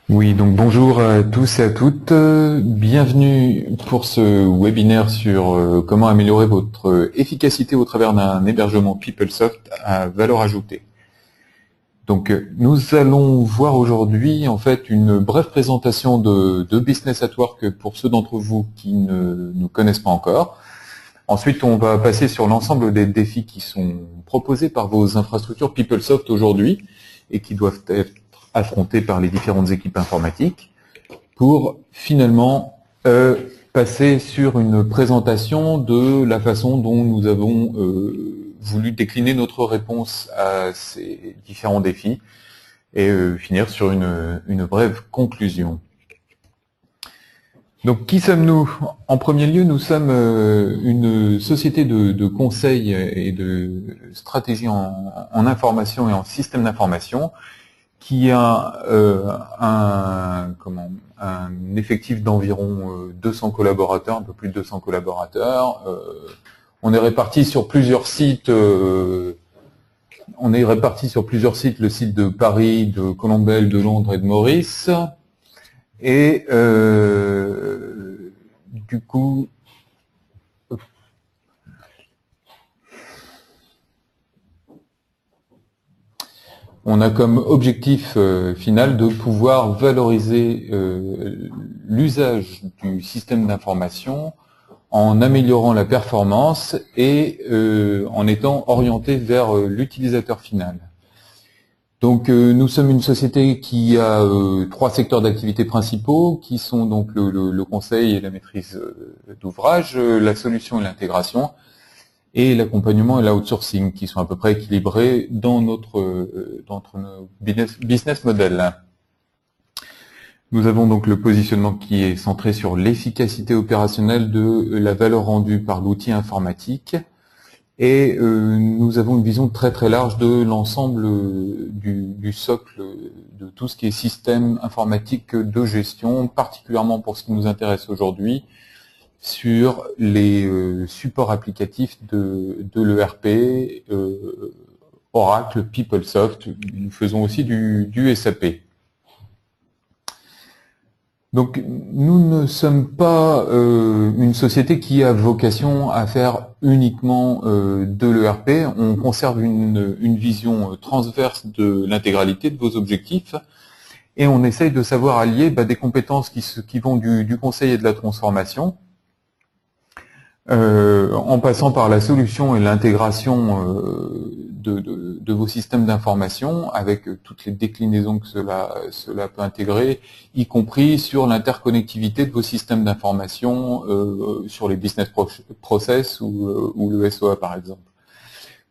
Oui, donc bonjour à tous et à toutes. Bienvenue pour ce webinaire sur comment améliorer votre efficacité au travers d'un hébergement PeopleSoft à valeur ajoutée. Donc nous allons voir aujourd'hui en fait une brève présentation de Business at Work pour ceux d'entre vous qui ne nous connaissent pas encore. Ensuite, on va passer sur l'ensemble des défis qui sont proposés par vos infrastructures PeopleSoft aujourd'hui et qui doivent être affrontés par les différentes équipes informatiques, pour finalement passer sur une présentation de la façon dont nous avons voulu décliner notre réponse à ces différents défis et finir sur une brève conclusion. Donc, qui sommes-nous? En premier lieu, nous sommes une société de conseil et de stratégie en information et en système d'information qui a un effectif d'environ 200 collaborateurs, un peu plus de 200 collaborateurs. On est répartis sur plusieurs sites. Le site de Paris, de Colombelles, de Londres et de Maurice. Et du coup, on a comme objectif final de pouvoir valoriser l'usage du système d'information en améliorant la performance et en étant orienté vers l'utilisateur final. Donc nous sommes une société qui a 3 secteurs d'activité principaux qui sont donc le conseil et la maîtrise d'ouvrage, la solution et l'intégration, et l'accompagnement et l'outsourcing qui sont à peu près équilibrés dans notre business model. Nous avons donc le positionnement qui est centré sur l'efficacité opérationnelle de la valeur rendue par l'outil informatique, et nous avons une vision très très large de l'ensemble du socle de tout ce qui est système informatique de gestion, particulièrement pour ce qui nous intéresse aujourd'hui, sur les supports applicatifs de l'ERP, Oracle, PeopleSoft. Nous faisons aussi du SAP. Donc, nous ne sommes pas une société qui a vocation à faire uniquement de l'ERP. On conserve une vision transverse de l'intégralité de vos objectifs et on essaye de savoir allier des compétences qui vont du conseil et de la transformation, en passant par la solution et l'intégration de vos systèmes d'information avec toutes les déclinaisons que cela peut intégrer, y compris sur l'interconnectivité de vos systèmes d'information sur les business process ou le SOA par exemple.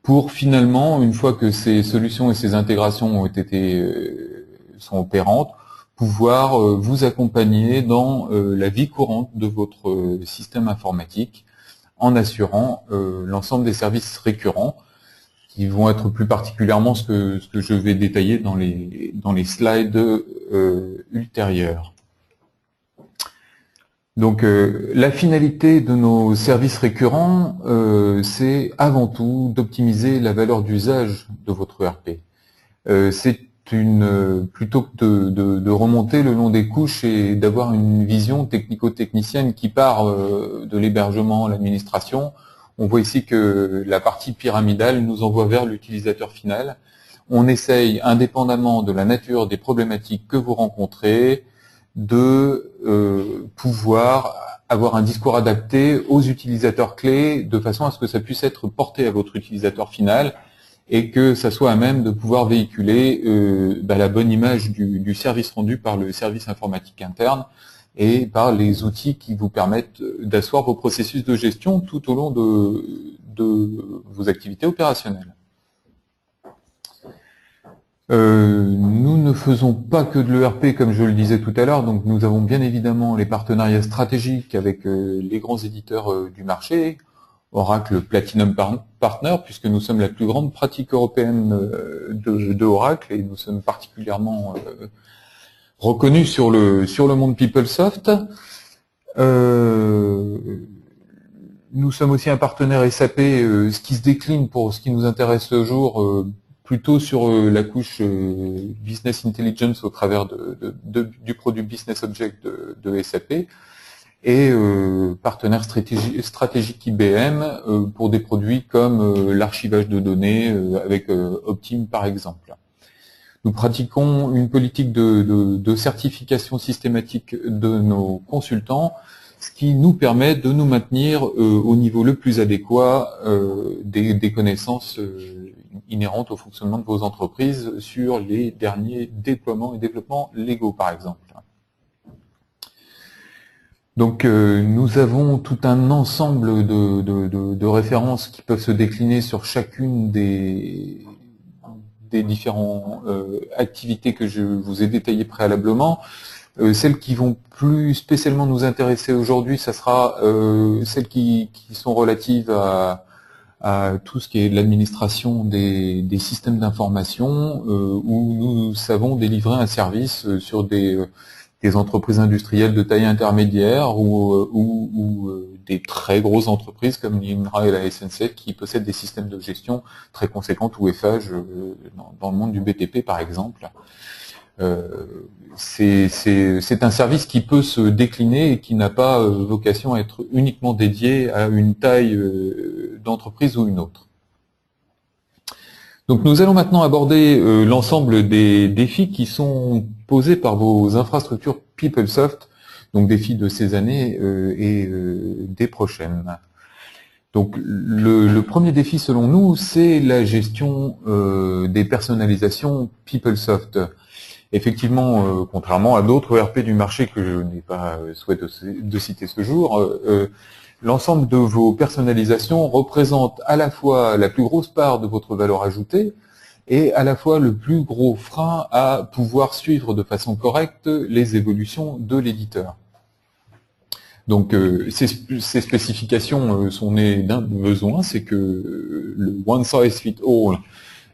Pour finalement, une fois que ces solutions et ces intégrations sont opérantes, pouvoir vous accompagner dans la vie courante de votre système informatique, en assurant l'ensemble des services récurrents qui vont être plus particulièrement ce que je vais détailler dans les slides ultérieurs. Donc la finalité de nos services récurrents, c'est avant tout d'optimiser la valeur d'usage de votre ERP. C'est plutôt que de remonter le long des couches et d'avoir une vision technico-technicienne qui part de l'hébergement, l'administration, on voit ici que la partie pyramidale nous envoie vers l'utilisateur final. On essaye, indépendamment de la nature des problématiques que vous rencontrez, de pouvoir avoir un discours adapté aux utilisateurs clés de façon à ce que ça puisse être porté à votre utilisateur final et que ça soit à même de pouvoir véhiculer la bonne image du service rendu par le service informatique interne et par les outils qui vous permettent d'asseoir vos processus de gestion tout au long de vos activités opérationnelles. Nous ne faisons pas que de l'ERP comme je le disais tout à l'heure, donc nous avons bien évidemment les partenariats stratégiques avec les grands éditeurs du marché, Oracle Platinum Partner, puisque nous sommes la plus grande pratique européenne de Oracle et nous sommes particulièrement reconnus sur le monde PeopleSoft. Nous sommes aussi un partenaire SAP, ce qui se décline pour ce qui nous intéresse ce jour plutôt sur la couche Business Intelligence au travers du produit Business Object de SAP, et partenaire stratégique IBM pour des produits comme l'archivage de données avec Optim par exemple. Nous pratiquons une politique de certification systématique de nos consultants, ce qui nous permet de nous maintenir au niveau le plus adéquat des connaissances inhérentes au fonctionnement de vos entreprises sur les derniers déploiements et développements légaux par exemple. Donc nous avons tout un ensemble de références qui peuvent se décliner sur chacune des différentes activités que je vous ai détaillées préalablement. Celles qui vont plus spécialement nous intéresser aujourd'hui, ça sera celles qui sont relatives à tout ce qui est l'administration des systèmes d'information, où nous savons délivrer un service sur des entreprises industrielles de taille intermédiaire ou des très grosses entreprises comme l'INRA et la SNCF qui possèdent des systèmes de gestion très conséquents ou FH dans le monde du BTP par exemple. C'est un service qui peut se décliner et qui n'a pas vocation à être uniquement dédié à une taille d'entreprise ou une autre. Donc nous allons maintenant aborder l'ensemble des défis qui sont posés par vos infrastructures PeopleSoft, donc défis de ces années et des prochaines. Donc le premier défi selon nous, c'est la gestion des personnalisations PeopleSoft. Effectivement, contrairement à d'autres ERP du marché que je n'ai pas souhait de citer ce jour, l'ensemble de vos personnalisations représente à la fois la plus grosse part de votre valeur ajoutée et à la fois le plus gros frein à pouvoir suivre de façon correcte les évolutions de l'éditeur. Donc ces spécifications sont nées d'un besoin, c'est que le one size fit all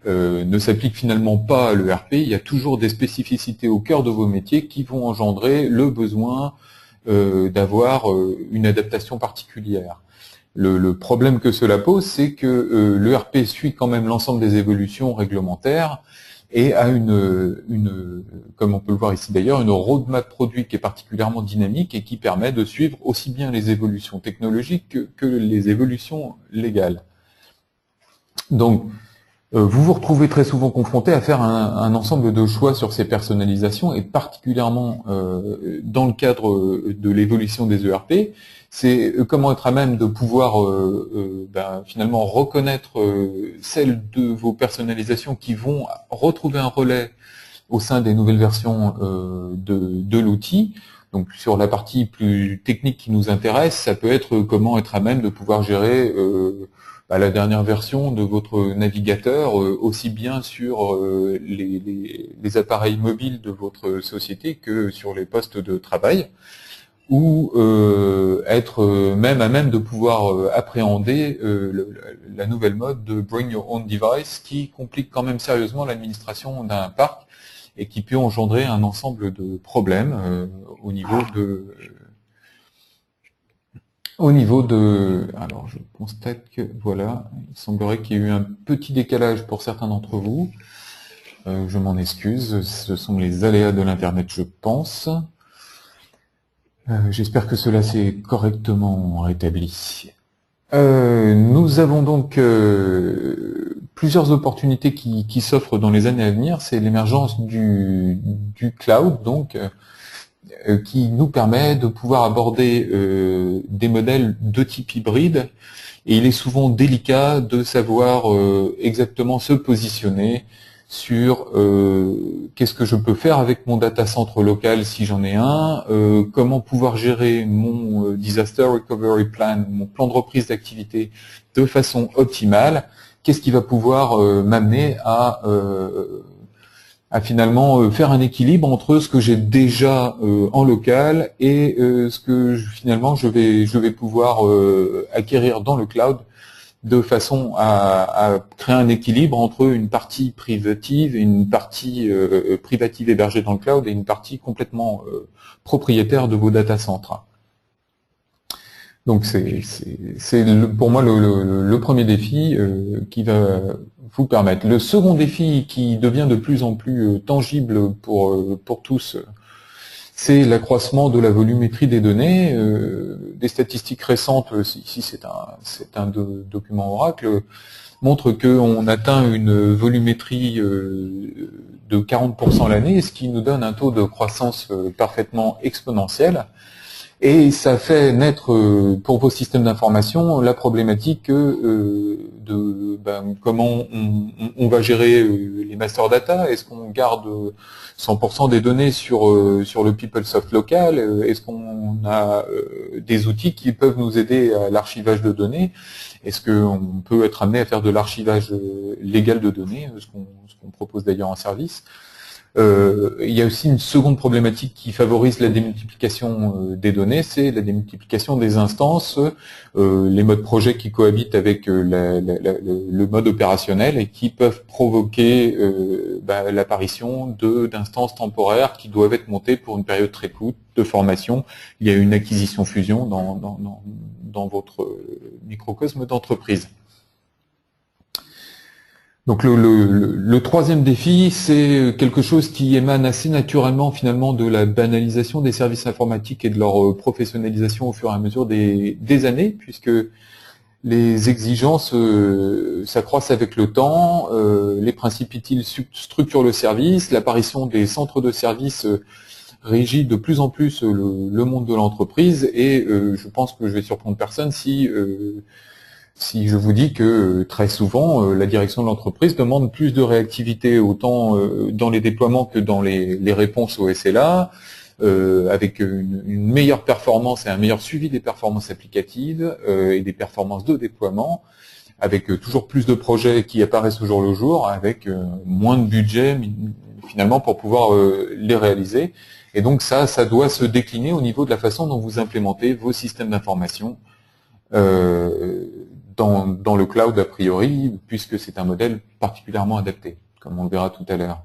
ne s'applique finalement pas à l'ERP. Il y a toujours des spécificités au cœur de vos métiers qui vont engendrer le besoin d'avoir une adaptation particulière. Le problème que cela pose, c'est que l'ERP suit quand même l'ensemble des évolutions réglementaires et a comme on peut le voir ici d'ailleurs, une roadmap produit qui est particulièrement dynamique et qui permet de suivre aussi bien les évolutions technologiques que les évolutions légales. Donc, vous vous retrouvez très souvent confronté à faire un ensemble de choix sur ces personnalisations, et particulièrement dans le cadre de l'évolution des ERP, c'est comment être à même de pouvoir finalement reconnaître celles de vos personnalisations qui vont retrouver un relais au sein des nouvelles versions de l'outil. Donc sur la partie plus technique qui nous intéresse, ça peut être comment être à même de pouvoir gérer la dernière version de votre navigateur, aussi bien sur les appareils mobiles de votre société que sur les postes de travail, ou être même à même de pouvoir appréhender la nouvelle mode de Bring Your Own Device qui complique quand même sérieusement l'administration d'un parc et qui peut engendrer un ensemble de problèmes au niveau de... Alors, je constate que, voilà, il semblerait qu'il y ait eu un petit décalage pour certains d'entre vous. Je m'en excuse, ce sont les aléas de l'Internet, je pense. J'espère que cela s'est correctement rétabli. Nous avons donc plusieurs opportunités qui s'offrent dans les années à venir. C'est l'émergence du cloud, donc qui nous permet de pouvoir aborder des modèles de type hybride, et il est souvent délicat de savoir exactement se positionner sur qu'est-ce que je peux faire avec mon data center local si j'en ai un, comment pouvoir gérer mon disaster recovery plan, mon plan de reprise d'activité de façon optimale, qu'est-ce qui va pouvoir m'amener à finalement faire un équilibre entre ce que j'ai déjà en local et ce que finalement je vais pouvoir acquérir dans le cloud, de façon à créer un équilibre entre une partie privative et une partie privative hébergée dans le cloud et une partie complètement propriétaire de vos data centers. Donc c'est pour moi le premier défi qui va vous permettre. Le second défi qui devient de plus en plus tangible pour tous, c'est l'accroissement de la volumétrie des données. Des statistiques récentes, ici c'est un document Oracle, montre qu'on atteint une volumétrie de 40% l'année, ce qui nous donne un taux de croissance parfaitement exponentiel. Et ça fait naître pour vos systèmes d'information la problématique de comment on va gérer les master data. Est-ce qu'on garde 100% des données sur le PeopleSoft local? Est-ce qu'on a des outils qui peuvent nous aider à l'archivage de données? Est-ce qu'on peut être amené à faire de l'archivage légal de données, ce qu'on propose d'ailleurs en service? Il y a aussi une seconde problématique qui favorise la démultiplication des données, c'est la démultiplication des instances, les modes projet qui cohabitent avec le mode opérationnel et qui peuvent provoquer l'apparition d'instances temporaires qui doivent être montées pour une période très courte de formation. Il y a une acquisition-fusion dans votre microcosme d'entreprise. Donc le troisième défi, c'est quelque chose qui émane assez naturellement finalement de la banalisation des services informatiques et de leur professionnalisation au fur et à mesure des années, puisque les exigences s'accroissent avec le temps, les principes utiles structurent le service, l'apparition des centres de services régit de plus en plus le monde de l'entreprise, et je pense que je vais surprendre personne si je vous dis que très souvent, la direction de l'entreprise demande plus de réactivité autant dans les déploiements que dans les réponses au SLA, avec une meilleure performance et un meilleur suivi des performances applicatives et des performances de déploiement, avec toujours plus de projets qui apparaissent au jour le jour, avec moins de budget finalement pour pouvoir les réaliser. Et donc ça doit se décliner au niveau de la façon dont vous implémentez vos systèmes d'information dans le cloud a priori, puisque c'est un modèle particulièrement adapté, comme on le verra tout à l'heure.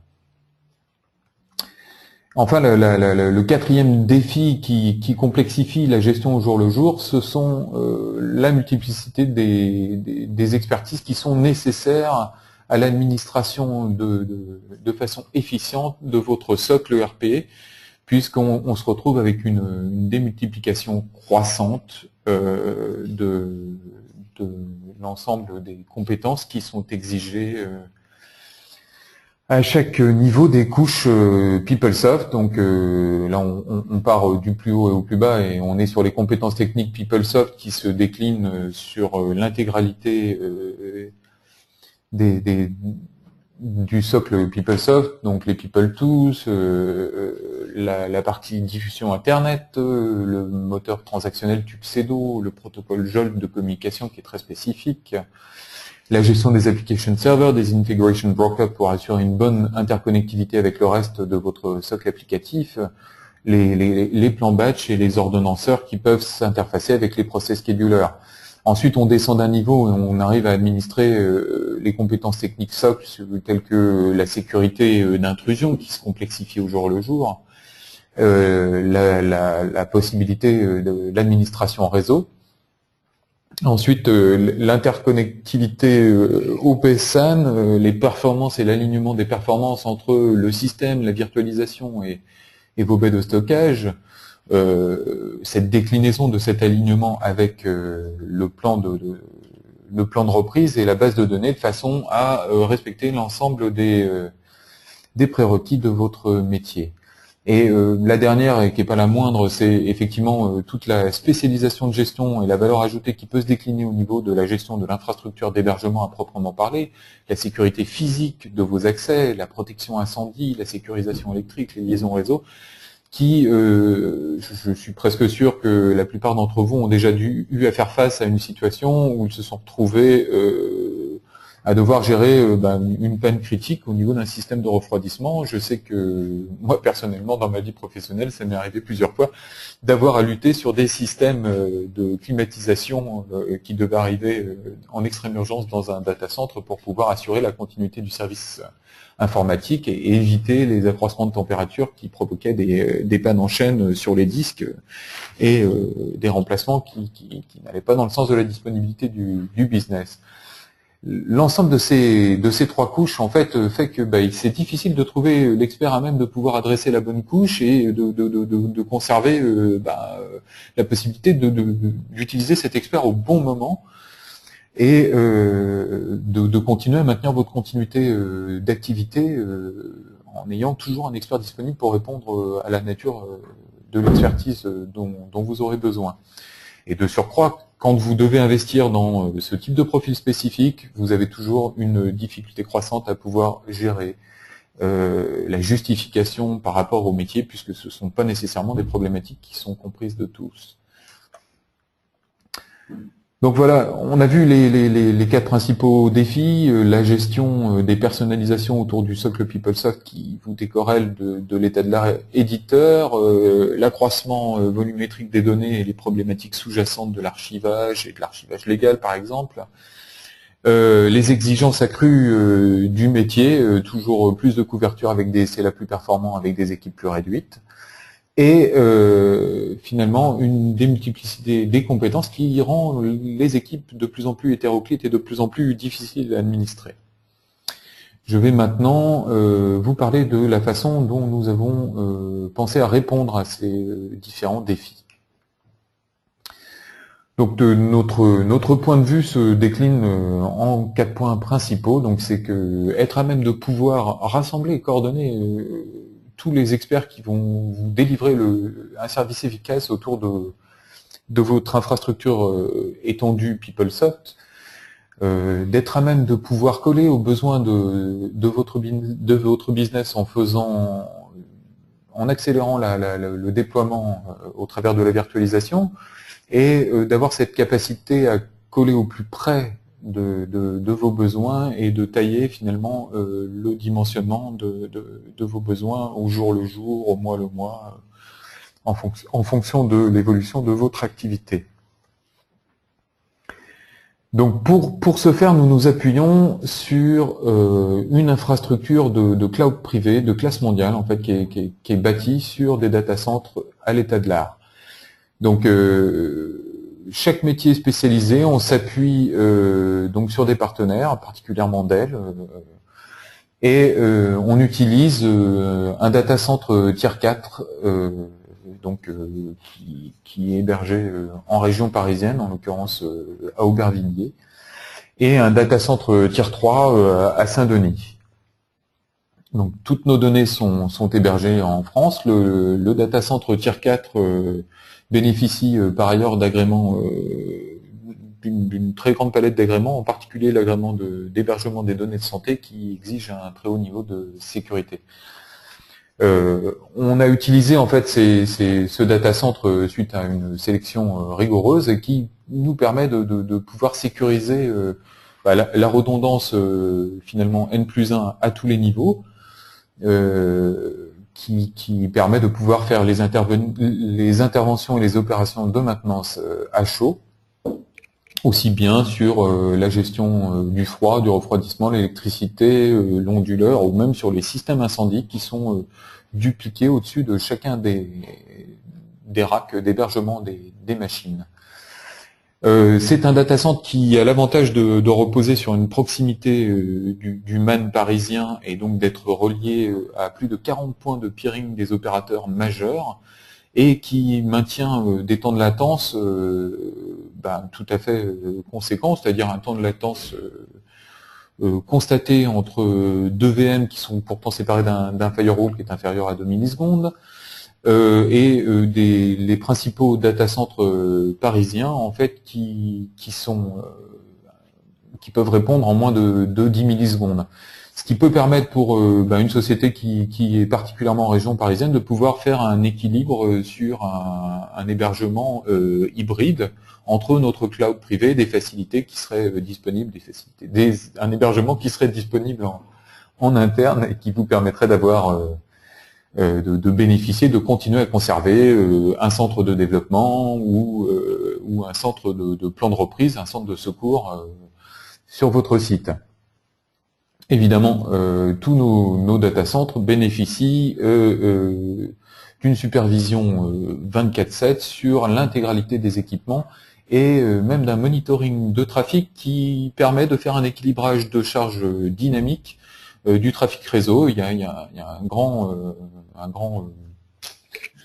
Enfin, le quatrième défi qui complexifie la gestion au jour le jour, ce sont la multiplicité des expertises qui sont nécessaires à l'administration de façon efficiente de votre socle ERP, puisqu'on se retrouve avec une démultiplication croissante de l'ensemble des compétences qui sont exigées à chaque niveau des couches PeopleSoft. Donc là, on part du plus haut au plus bas et on est sur les compétences techniques PeopleSoft qui se déclinent sur l'intégralité du socle PeopleSoft, donc les PeopleTools, la partie diffusion Internet, le moteur transactionnel Tuxedo, le protocole JOLT de communication qui est très spécifique, la gestion des application servers, des integration brokers pour assurer une bonne interconnectivité avec le reste de votre socle applicatif, les plans batch et les ordonnanceurs qui peuvent s'interfacer avec les process schedulers. Ensuite, on descend d'un niveau et on arrive à administrer les compétences techniques SOC telles que la sécurité d'intrusion qui se complexifie au jour le jour, la possibilité de l'administration réseau. Ensuite, l'interconnectivité OP-SAN, les performances et l'alignement des performances entre le système, la virtualisation et vos baies de stockage. Cette déclinaison de cet alignement avec le plan de reprise et la base de données de façon à respecter l'ensemble des prérequis de votre métier. Et la dernière, et qui n'est pas la moindre, c'est effectivement toute la spécialisation de gestion et la valeur ajoutée qui peut se décliner au niveau de la gestion de l'infrastructure d'hébergement à proprement parler, la sécurité physique de vos accès, la protection incendie, la sécurisation électrique, les liaisons réseau, qui, je suis presque sûr que la plupart d'entre vous ont déjà eu à faire face à une situation où ils se sont retrouvés à devoir gérer une panne critique au niveau d'un système de refroidissement. Je sais que moi, personnellement, dans ma vie professionnelle, ça m'est arrivé plusieurs fois d'avoir à lutter sur des systèmes de climatisation qui devaient arriver en extrême urgence dans un data center pour pouvoir assurer la continuité du service informatique et éviter les accroissements de température qui provoquaient des pannes en chaîne sur les disques et des remplacements qui n'allaient pas dans le sens de la disponibilité du business. L'ensemble de ces trois couches en fait fait que c'est difficile de trouver l'expert à même de pouvoir adresser la bonne couche et de conserver la possibilité d'utiliser cet expert au bon moment et de continuer à maintenir votre continuité d'activité en ayant toujours un expert disponible pour répondre à la nature de l'expertise dont vous aurez besoin. Et de surcroît, quand vous devez investir dans ce type de profil spécifique, vous avez toujours une difficulté croissante à pouvoir gérer la justification par rapport au métier, puisque ce ne sont pas nécessairement des problématiques qui sont comprises de tous. Donc voilà, on a vu les quatre principaux défis, la gestion des personnalisations autour du socle PeopleSoft qui vous décorrèle de l'état de l'art éditeur, l'accroissement volumétrique des données et les problématiques sous-jacentes de l'archivage et de l'archivage légal par exemple, les exigences accrues du métier, toujours plus de couverture avec des SLA plus performants avec des équipes plus réduites, et finalement une démultiplicité des compétences qui rend les équipes de plus en plus hétéroclites et de plus en plus difficiles à administrer. Je vais maintenant vous parler de la façon dont nous avons pensé à répondre à ces différents défis. Donc notre point de vue se décline en 4 points principaux. Donc c'est que être à même de pouvoir rassembler et coordonner tous les experts qui vont vous délivrer un service efficace autour de votre infrastructure étendue PeopleSoft, d'être à même de pouvoir coller aux besoins de votre business en accélérant le déploiement au travers de la virtualisation, et d'avoir cette capacité à coller au plus près de vos besoins et de tailler finalement le dimensionnement de vos besoins au jour le jour, au mois le mois, en fonction de l'évolution de votre activité. Donc pour ce faire, nous nous appuyons sur une infrastructure de cloud privé de classe mondiale en fait qui est bâtie sur des data centers à l'état de l'art. Donc chaque métier spécialisé, on s'appuie donc sur des partenaires, particulièrement Dell, et on utilise un data center tier 4 qui est hébergé en région parisienne, en l'occurrence à Aubervilliers, et un data center tier 3 à Saint-Denis. Donc toutes nos données sont hébergées en France. Le data center tier 4 bénéficie par ailleurs d'agréments, d'une très grande palette d'agréments, en particulier l'agrément d'hébergement des données de santé qui exige un très haut niveau de sécurité. On a utilisé en fait ce data center suite à une sélection rigoureuse et qui nous permet de pouvoir sécuriser la redondance finalement N+1 à tous les niveaux, qui permet de pouvoir faire les interventions et les opérations de maintenance à chaud, aussi bien sur la gestion du froid, du refroidissement, l'électricité, l'onduleur, ou même sur les systèmes incendies qui sont dupliqués au-dessus de chacun des racks d'hébergement des machines. C'est un data center qui a l'avantage de reposer sur une proximité du MAN parisien et donc d'être relié à plus de 40 points de peering des opérateurs majeurs et qui maintient des temps de latence tout à fait conséquents, c'est-à-dire un temps de latence constaté entre deux VM qui sont pourtant séparés d'un firewall qui est inférieur à 2 millisecondes, et les principaux data centers parisiens en fait qui peuvent répondre en moins de 10 millisecondes. Ce qui peut permettre pour une société qui est particulièrement en région parisienne de pouvoir faire un équilibre sur un hébergement hybride entre notre cloud privé, des facilités qui seraient disponibles, un hébergement qui serait disponible en interne et qui vous permettrait d'avoir de bénéficier, de continuer à conserver un centre de développement ou un centre de plan de reprise, un centre de secours sur votre site. Évidemment, tous nos data centers bénéficient d'une supervision 24/7 sur l'intégralité des équipements et même d'un monitoring de trafic qui permet de faire un équilibrage de charge dynamique du trafic réseau. Il y a un grand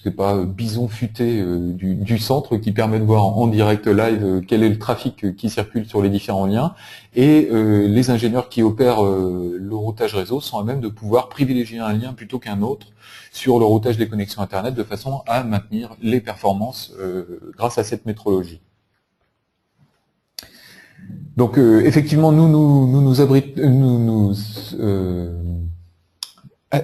je sais pas, bison futé du centre qui permet de voir en direct live quel est le trafic qui circule sur les différents liens, et les ingénieurs qui opèrent le routage réseau sont à même de pouvoir privilégier un lien plutôt qu'un autre sur le routage des connexions Internet de façon à maintenir les performances grâce à cette métrologie. Donc effectivement, nous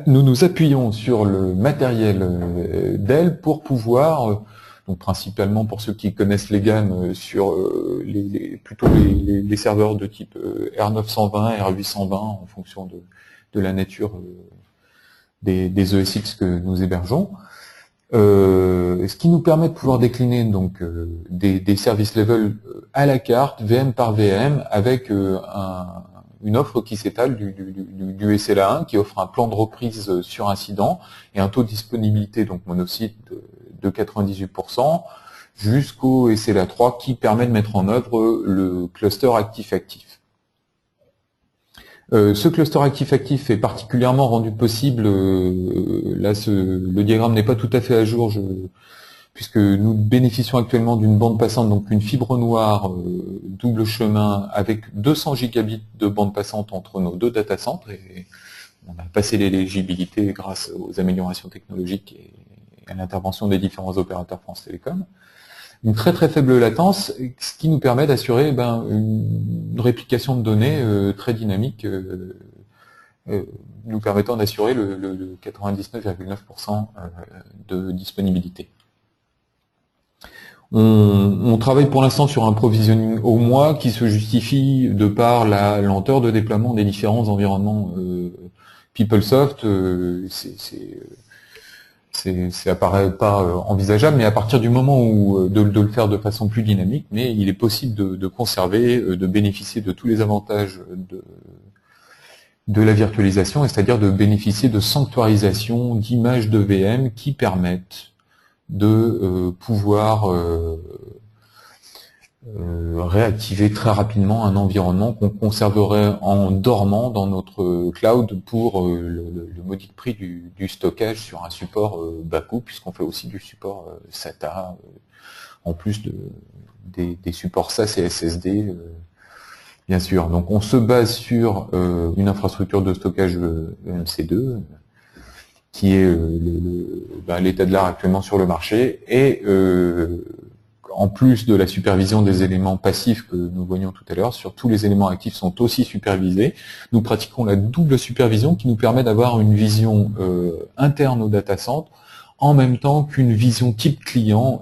nous appuyons sur le matériel Dell pour pouvoir, donc principalement pour ceux qui connaissent les gammes, sur plutôt les serveurs de type R920, R820 en fonction de la nature des ESX que nous hébergeons. Ce qui nous permet de pouvoir décliner donc des service level à la carte, VM par VM, avec une offre qui s'étale du SLA1 qui offre un plan de reprise sur incident et un taux de disponibilité donc monosite de 98% jusqu'au SLA3 qui permet de mettre en œuvre le cluster actif-actif. Ce cluster actif-actif est particulièrement rendu possible, là le diagramme n'est pas tout à fait à jour, puisque nous bénéficions actuellement d'une bande passante, donc une fibre noire double chemin avec 200 gigabits de bande passante entre nos deux data centers, et on a passé l'éligibilité grâce aux améliorations technologiques et à l'intervention des différents opérateurs France Télécom. Une très très faible latence, ce qui nous permet d'assurer une réplication de données très dynamique, nous permettant d'assurer le 99,9% de disponibilité. On travaille pour l'instant sur un provisioning au mois qui se justifie de par la lenteur de déploiement des différents environnements PeopleSoft. Ça apparaît pas envisageable, mais à partir du moment où de le faire de façon plus dynamique, mais il est possible de conserver, de bénéficier de tous les avantages de la virtualisation, c'est-à-dire de bénéficier de sanctuarisation d'images de VM qui permettent de pouvoir réactiver très rapidement un environnement qu'on conserverait en dormant dans notre cloud pour le modique prix du stockage sur un support bas coût, puisqu'on fait aussi du support SATA, en plus des supports SAS et SSD, bien sûr. Donc on se base sur une infrastructure de stockage EMC2, qui est l'état de l'art actuellement sur le marché, et en plus de la supervision des éléments passifs que nous voyions tout à l'heure, sur tous les éléments actifs sont aussi supervisés. Nous pratiquons la double supervision qui nous permet d'avoir une vision interne au data center en même temps qu'une vision type client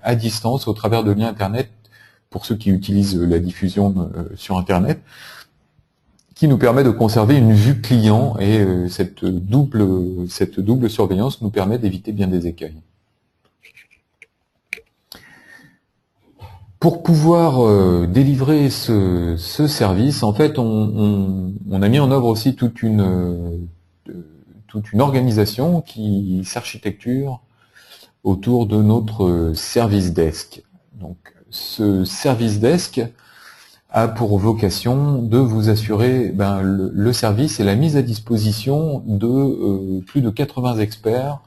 à distance au travers de liens Internet, pour ceux qui utilisent la diffusion sur Internet, qui nous permet de conserver une vue client, et cette double surveillance nous permet d'éviter bien des écueils. Pour pouvoir délivrer ce service, en fait, on a mis en œuvre aussi toute une organisation qui s'architecture autour de notre service desk. Donc, ce service desk a pour vocation de vous assurer le service et la mise à disposition de plus de 80 experts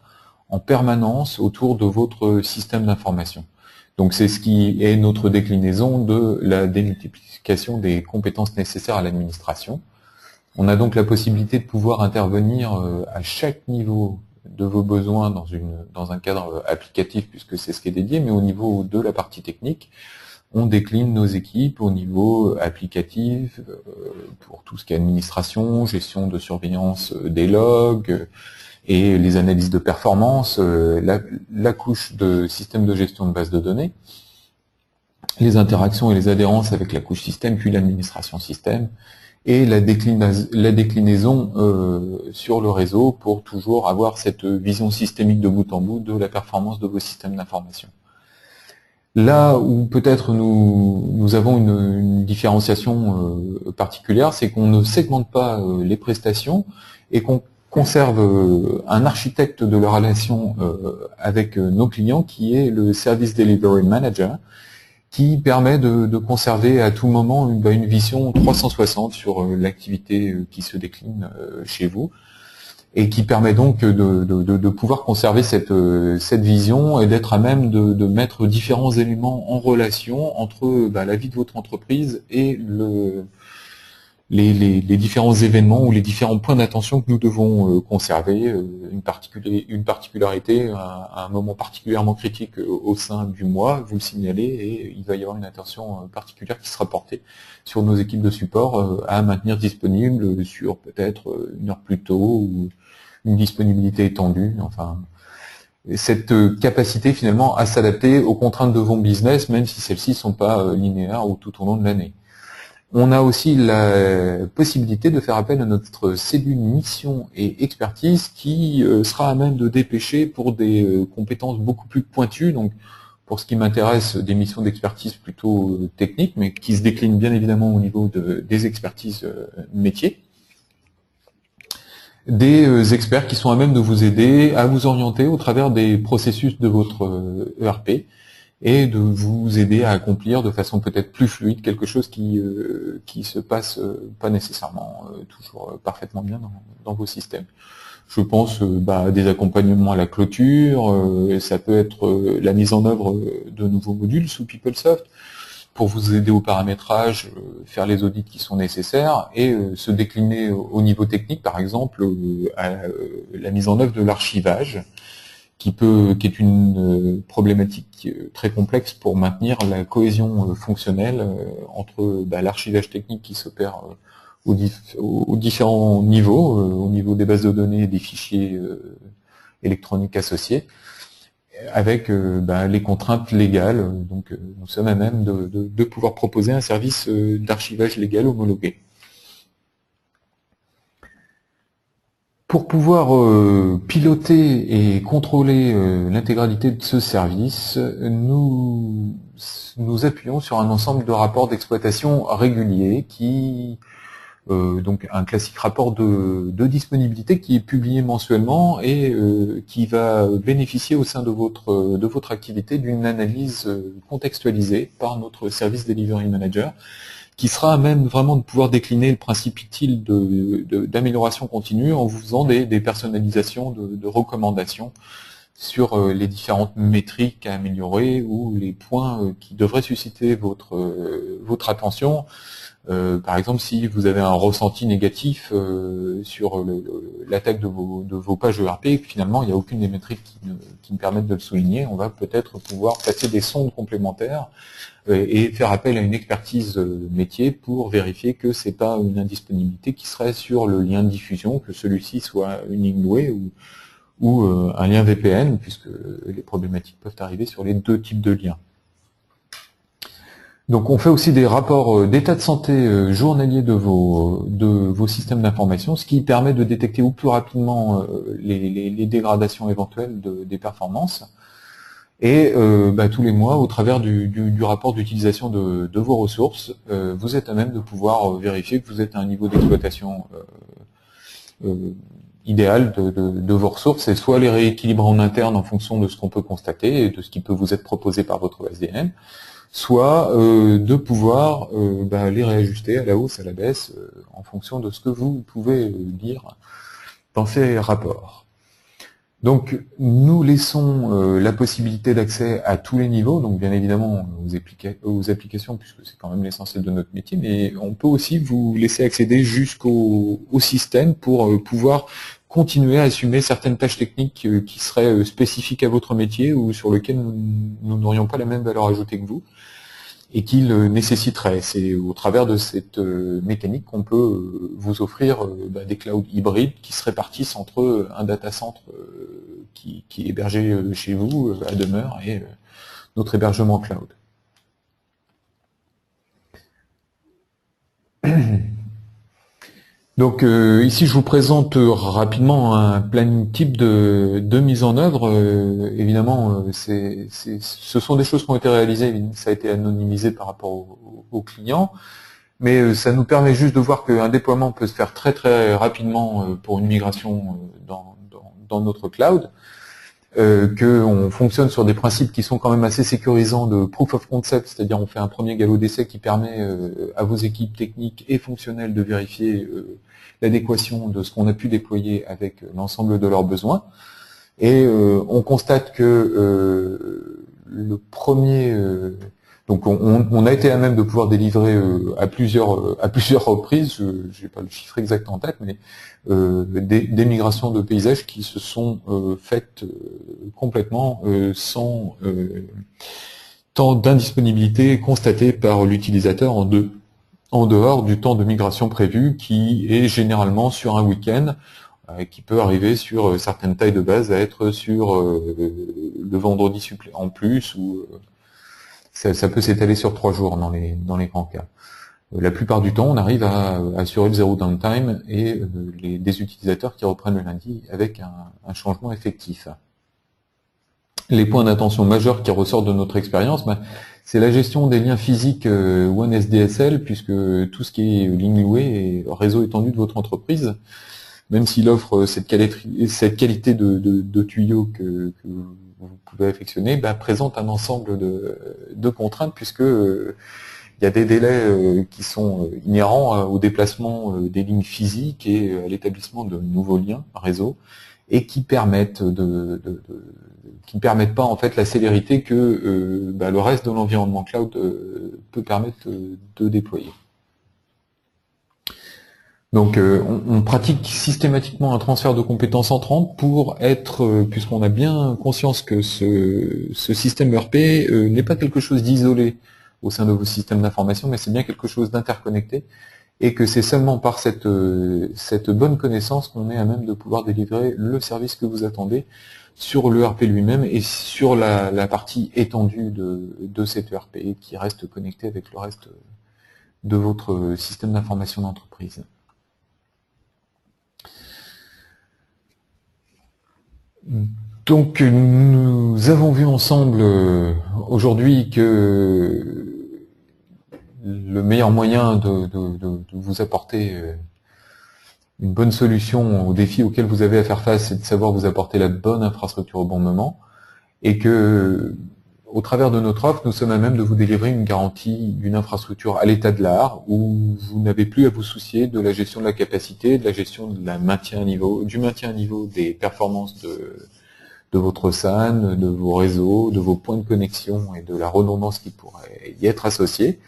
en permanence autour de votre système d'information. Donc c'est ce qui est notre déclinaison de la démultiplication des compétences nécessaires à l'administration. On a donc la possibilité de pouvoir intervenir à chaque niveau de vos besoins dans un cadre applicatif, puisque c'est ce qui est dédié, mais au niveau de la partie technique, on décline nos équipes au niveau applicatif pour tout ce qui est administration, gestion de surveillance des logs et les analyses de performance, la couche de système de gestion de base de données, les interactions et les adhérences avec la couche système, puis l'administration système, et la déclinaison sur le réseau pour toujours avoir cette vision systémique de bout en bout de la performance de vos systèmes d'information. Là où peut-être nous avons une différenciation particulière, c'est qu'on ne segmente pas les prestations et qu'on conserve un architecte de la relation avec nos clients qui est le Service Delivery Manager, qui permet de conserver à tout moment une vision 360 sur l'activité qui se décline chez vous, et qui permet donc de pouvoir conserver cette vision et d'être à même de mettre différents éléments en relation entre la vie de votre entreprise et les différents événements ou les différents points d'attention que nous devons conserver, une particularité, un moment particulièrement critique au sein du mois, vous le signalez, et il va y avoir une attention particulière qui sera portée sur nos équipes de support à maintenir disponible sur peut-être une heure plus tôt ou une disponibilité étendue, enfin cette capacité finalement à s'adapter aux contraintes de vos business, même si celles-ci ne sont pas linéaires ou tout au long de l'année. On a aussi la possibilité de faire appel à notre cellule mission et expertise qui sera à même de dépêcher pour des compétences beaucoup plus pointues, donc pour ce qui m'intéresse, des missions d'expertise plutôt techniques, mais qui se déclinent bien évidemment au niveau des expertises métiers. Des experts qui sont à même de vous aider à vous orienter au travers des processus de votre ERP, et de vous aider à accomplir de façon peut-être plus fluide quelque chose qui se passe pas nécessairement toujours parfaitement bien dans vos systèmes. Je pense à des accompagnements à la clôture, ça peut être la mise en œuvre de nouveaux modules sous PeopleSoft, pour vous aider au paramétrage, faire les audits qui sont nécessaires, et se décliner au niveau technique, par exemple, à la mise en œuvre de l'archivage, qui est une problématique très complexe pour maintenir la cohésion fonctionnelle entre l'archivage technique qui s'opère aux différents niveaux, au niveau des bases de données et des fichiers électroniques associés, avec les contraintes légales. Donc nous sommes à même de pouvoir proposer un service d'archivage légal homologué. Pour pouvoir piloter et contrôler l'intégralité de ce service, nous appuyons sur un ensemble de rapports d'exploitation réguliers qui donc un classique rapport de disponibilité qui est publié mensuellement et qui va bénéficier au sein de votre activité d'une analyse contextualisée par notre Service Delivery Manager, qui sera à même vraiment de pouvoir décliner le principe utile d'amélioration continue en vous faisant des personnalisations de recommandations sur les différentes métriques à améliorer ou les points qui devraient susciter votre attention. Par exemple, si vous avez un ressenti négatif sur l'attaque de vos pages ERP, et que finalement il n'y a aucune des métriques qui me permettent de le souligner, on va peut-être pouvoir passer des sondes complémentaires et faire appel à une expertise métier pour vérifier que c'est pas une indisponibilité qui serait sur le lien de diffusion, que celui-ci soit une ligne louée ou un lien VPN, puisque les problématiques peuvent arriver sur les deux types de liens. Donc on fait aussi des rapports d'état de santé journalier de vos systèmes d'information, ce qui permet de détecter au plus rapidement les dégradations éventuelles des performances. Et tous les mois, au travers du rapport d'utilisation de vos ressources, vous êtes à même de pouvoir vérifier que vous êtes à un niveau d'exploitation idéal de vos ressources, et soit les rééquilibrer en interne en fonction de ce qu'on peut constater et de ce qui peut vous être proposé par votre SDN, soit de pouvoir les réajuster à la hausse, à la baisse, en fonction de ce que vous pouvez dire dans ces rapports. Donc nous laissons la possibilité d'accès à tous les niveaux, donc bien évidemment aux applications, puisque c'est quand même l'essentiel de notre métier, mais on peut aussi vous laisser accéder jusqu'au système pour pouvoir continuer à assumer certaines tâches techniques qui seraient spécifiques à votre métier ou sur lesquelles nous n'aurions pas la même valeur ajoutée que vous, et qu'il nécessiterait. C'est au travers de cette mécanique qu'on peut vous offrir des clouds hybrides qui se répartissent entre un data center qui est hébergé chez vous à demeure et notre hébergement cloud. Donc ici je vous présente rapidement un planning type de mise en œuvre. Évidemment, ce sont des choses qui ont été réalisées, ça a été anonymisé par rapport aux clients, mais ça nous permet juste de voir qu'un déploiement peut se faire très très rapidement pour une migration dans notre cloud. qu'on fonctionne sur des principes qui sont quand même assez sécurisants de proof of concept, c'est-à-dire on fait un premier galop d'essai qui permet à vos équipes techniques et fonctionnelles de vérifier l'adéquation de ce qu'on a pu déployer avec l'ensemble de leurs besoins. Et on constate que le premier... donc on a été à même de pouvoir délivrer à plusieurs reprises, je n'ai pas le chiffre exact en tête, mais des migrations de paysages qui se sont faites complètement sans temps d'indisponibilité constaté par l'utilisateur en dehors du temps de migration prévu, qui est généralement sur un week-end, qui peut arriver sur certaines tailles de base à être sur le vendredi en plus, ou ça peut s'étaler sur 3 jours dans les grands cas. La plupart du temps, on arrive à assurer le zéro downtime et des utilisateurs qui reprennent le lundi avec un changement effectif. Les points d'attention majeurs qui ressortent de notre expérience, c'est la gestion des liens physiques OneSDSL, puisque tout ce qui est ligne louée et réseau étendu de votre entreprise, même s'il offre cette qualité de tuyaux que vous pouvez affectionner, présente un ensemble de contraintes, puisque il y a des délais qui sont inhérents au déplacement des lignes physiques et à l'établissement de nouveaux liens réseau, et qui permettent pas en fait la célérité que le reste de l'environnement cloud peut permettre de déployer. Donc on pratique systématiquement un transfert de compétences entrantes pour être, puisqu'on a bien conscience que ce système ERP n'est pas quelque chose d'isolé au sein de vos systèmes d'information, mais c'est bien quelque chose d'interconnecté, et que c'est seulement par cette bonne connaissance qu'on est à même de pouvoir délivrer le service que vous attendez sur l'ERP lui-même et sur la partie étendue de cet ERP qui reste connecté avec le reste de votre système d'information d'entreprise. Donc nous avons vu ensemble aujourd'hui que le meilleur moyen de vous apporter une bonne solution aux défis auxquels vous avez à faire face, c'est de savoir vous apporter la bonne infrastructure au bon moment, et que au travers de notre offre, nous sommes à même de vous délivrer une garantie d'une infrastructure à l'état de l'art, où vous n'avez plus à vous soucier de la gestion de la capacité, de la gestion du maintien à niveau des performances de votre SAN, de vos réseaux, de vos points de connexion et de la redondance qui pourrait y être associée.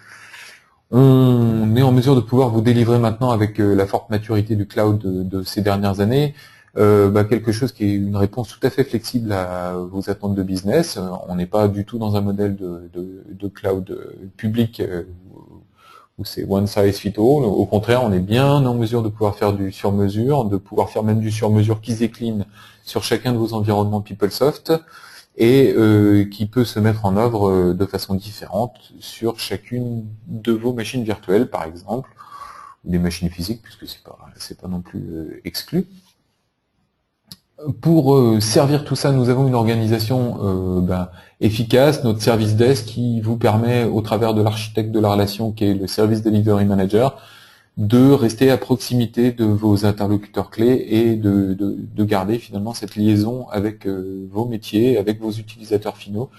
On est en mesure de pouvoir vous délivrer maintenant, avec la forte maturité du cloud de ces dernières années, quelque chose qui est une réponse tout à fait flexible à vos attentes de business. On n'est pas du tout dans un modèle de cloud public où c'est one size fit all. Au contraire, on est bien en mesure de pouvoir faire du sur-mesure, de pouvoir faire même du sur-mesure qui se décline sur chacun de vos environnements PeopleSoft, et qui peut se mettre en œuvre de façon différente sur chacune de vos machines virtuelles, par exemple, ou des machines physiques, puisque c'est pas non plus exclu. Pour servir tout ça, nous avons une organisation efficace, notre service desk, qui vous permet, au travers de l'architecte de la relation, qui est le Service Delivery Manager, de rester à proximité de vos interlocuteurs clés et de garder finalement cette liaison avec vos métiers, avec vos utilisateurs finaux,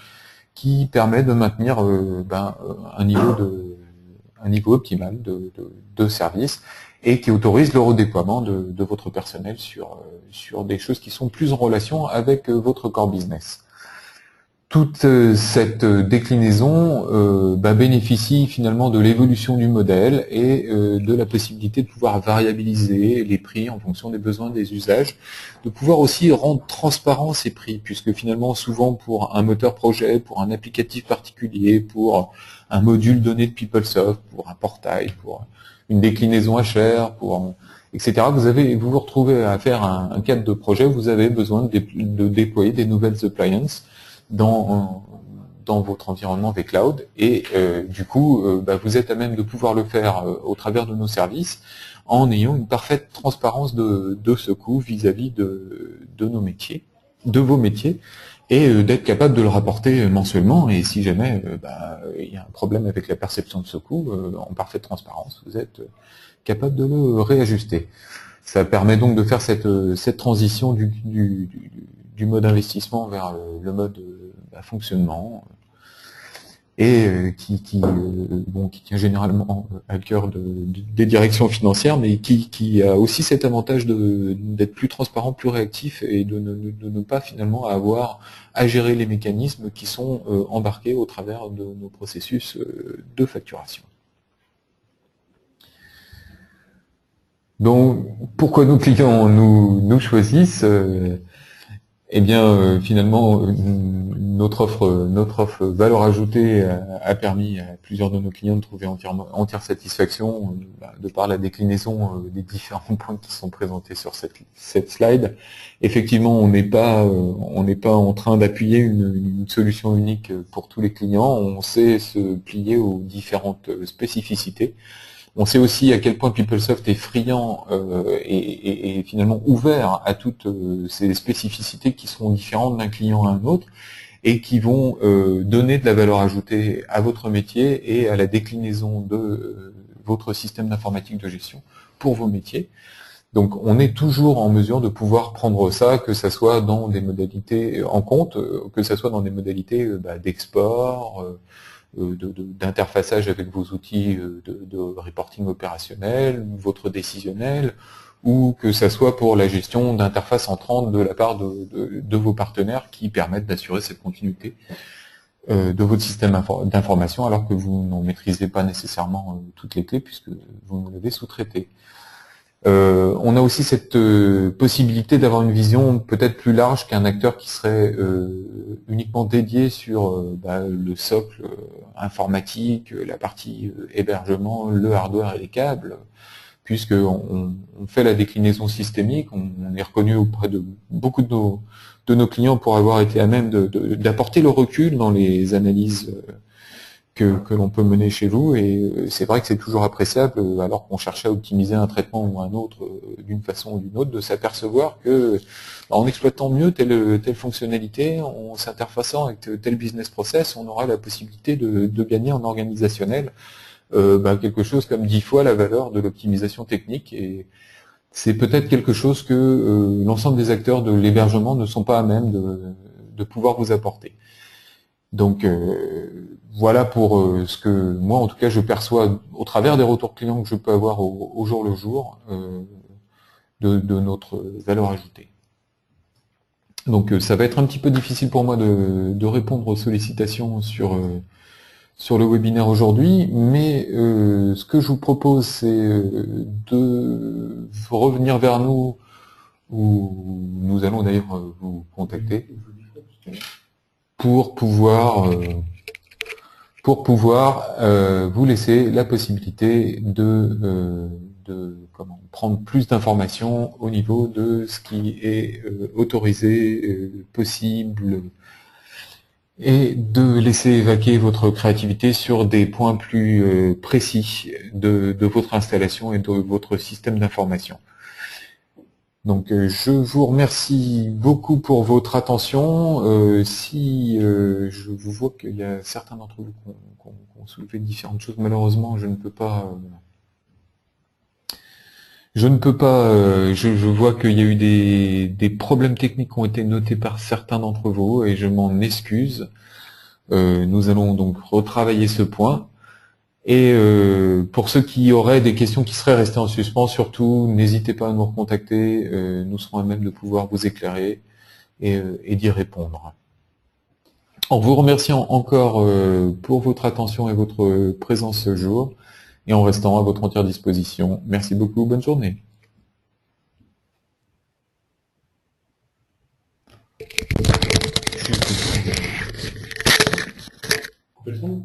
qui permet de maintenir un niveau optimal de service, et qui autorise le redéploiement de votre personnel sur des choses qui sont plus en relation avec votre core business. Toute cette déclinaison bénéficie finalement de l'évolution du modèle et de la possibilité de pouvoir variabiliser les prix en fonction des besoins des usages, de pouvoir aussi rendre transparents ces prix, puisque finalement souvent pour un moteur projet, pour un applicatif particulier, pour un module donné de PeopleSoft, pour un portail, pour une déclinaison HR, etc. Vous vous retrouvez à faire un cadre de projet où vous avez besoin de déployer des nouvelles appliances dans votre environnement vCloud, et du coup vous êtes à même de pouvoir le faire au travers de nos services, en ayant une parfaite transparence de ce coût vis-à-vis de nos métiers, de vos métiers, et d'être capable de le rapporter mensuellement, et si jamais il y a un problème avec la perception de ce coût, en parfaite transparence, vous êtes capable de le réajuster. Ça permet donc de faire cette transition du mode investissement vers le mode fonctionnement, et qui tient généralement à cœur des directions financières, mais qui a aussi cet avantage d'être plus transparent, plus réactif, et de ne pas finalement avoir à gérer les mécanismes qui sont embarqués au travers de nos processus de facturation. Donc, pourquoi nos clients nous choisissent eh bien, finalement, notre offre valeur ajoutée a permis à plusieurs de nos clients de trouver entière satisfaction de par la déclinaison des différents points qui sont présentés sur cette slide. Effectivement, on n'est pas en train d'appuyer une solution unique pour tous les clients. On sait se plier aux différentes spécificités. On sait aussi à quel point PeopleSoft est friand et finalement ouvert à toutes ces spécificités qui seront différentes d'un client à un autre et qui vont donner de la valeur ajoutée à votre métier et à la déclinaison de votre système d'informatique de gestion pour vos métiers. Donc on est toujours en mesure de pouvoir prendre ça, que ça soit dans des modalités en compte, que ça soit dans des modalités d'export, d'interfaçage avec vos outils de reporting opérationnel, votre décisionnel, ou que ça soit pour la gestion d'interfaces entrantes de la part de vos partenaires qui permettent d'assurer cette continuité de votre système d'information alors que vous n'en maîtrisez pas nécessairement toutes les clés puisque vous nous l'avez sous-traité. On a aussi cette possibilité d'avoir une vision peut-être plus large qu'un acteur qui serait uniquement dédié sur le socle informatique, la partie hébergement, le hardware et les câbles, puisqu'on fait la déclinaison systémique, on est reconnu auprès de beaucoup de nos clients pour avoir été à même d'apporter le recul dans les analyses que l'on peut mener chez vous, et c'est vrai que c'est toujours appréciable, alors qu'on cherchait à optimiser un traitement ou un autre d'une façon ou d'une autre, de s'apercevoir que en exploitant mieux telle fonctionnalité, en s'interfaçant avec tel business process, on aura la possibilité de gagner en organisationnel quelque chose comme 10 fois la valeur de l'optimisation technique, et c'est peut-être quelque chose que l'ensemble des acteurs de l'hébergement ne sont pas à même de pouvoir vous apporter. Donc voilà pour ce que moi en tout cas je perçois au travers des retours clients que je peux avoir au jour le jour de notre valeur ajoutée. Donc ça va être un petit peu difficile pour moi de répondre aux sollicitations sur le webinaire aujourd'hui, mais ce que je vous propose c'est de revenir vers nous, ou nous allons d'ailleurs vous contacter pour pouvoir vous laisser la possibilité de prendre plus d'informations au niveau de ce qui est autorisé, possible, et de laisser évacuer votre créativité sur des points plus précis de votre installation et de votre système d'information. Donc je vous remercie beaucoup pour votre attention. Je vous vois qu'il y a certains d'entre vous qui ont soulevé différentes choses, malheureusement je vois qu'il y a eu des problèmes techniques qui ont été notés par certains d'entre vous et je m'en excuse. Nous allons donc retravailler ce point. Et pour ceux qui auraient des questions qui seraient restées en suspens, surtout, n'hésitez pas à nous recontacter, nous serons à même de pouvoir vous éclairer et d'y répondre. En vous remerciant encore pour votre attention et votre présence ce jour, et en restant à votre entière disposition. Merci beaucoup, bonne journée. Coupez le son.